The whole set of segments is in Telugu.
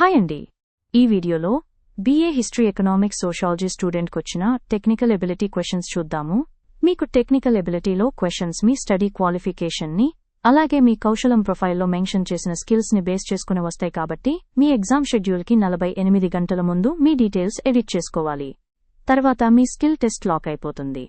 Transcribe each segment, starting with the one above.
హాయ్ అండి. ఈ వీడియోలో BA హిస్టరీ ఎకనామిక్స్ సోషాలజీ స్టూడెంట్కొచ్చిన టెక్నికల్ ఎబిలిటీ క్వశ్చన్స్ చూద్దాము. మీకు టెక్నికల్ ఎబిలిటీలో క్వశ్చన్స్ మీ స్టడీ క్వాలిఫికేషన్ని అలాగే మీ కౌశలం ప్రొఫైల్లో మెన్షన్ చేసిన స్కిల్స్ని బేస్ చేసుకుని వస్తాయి కాబట్టి మీ ఎగ్జామ్ షెడ్యూల్కి 48 గంటల ముందు మీ డీటెయిల్స్ ఎడిట్ చేసుకోవాలి. తర్వాత మీ స్కిల్ టెస్ట్ లాక్ అయిపోతుంది.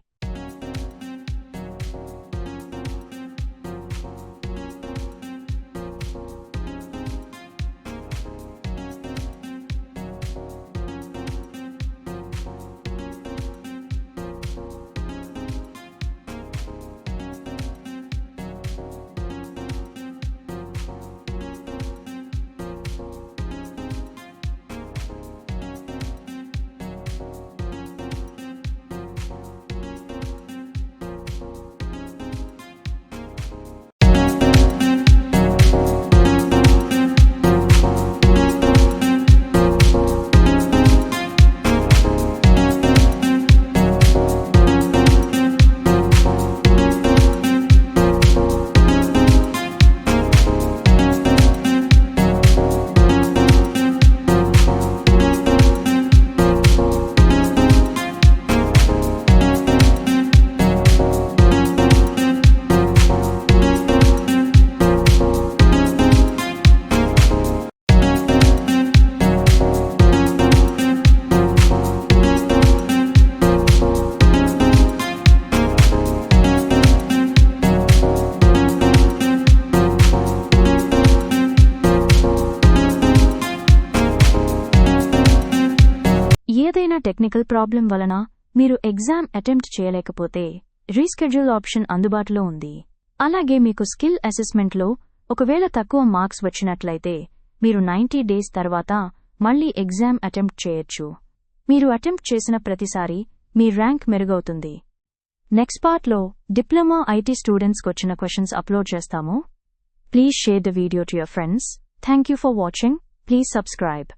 ఏదైనా టెక్నికల్ ప్రాబ్లం వలన మీరు ఎగ్జామ్ అటెంప్ట్ చేయలేకపోతే రీస్కెడ్యూల్ ఆప్షన్ అందుబాటులో ఉంది. అలాగే మీకు స్కిల్ అసెస్మెంట్లో ఒకవేళ తక్కువ మార్క్స్ వచ్చినట్లయితే మీరు 90 డేస్ తర్వాత మళ్లీ ఎగ్జామ్ అటెంప్ట్ చేయొచ్చు. మీరు అటెంప్ట్ చేసిన ప్రతిసారి మీ ర్యాంక్ మెరుగవుతుంది. నెక్స్ట్ పార్ట్లో డిప్లొమా ఐటీ స్టూడెంట్స్కొచ్చిన క్వశ్చన్స్ అప్లోడ్ చేస్తాము. Please share the video to your friends. Thank you for watching. Please subscribe.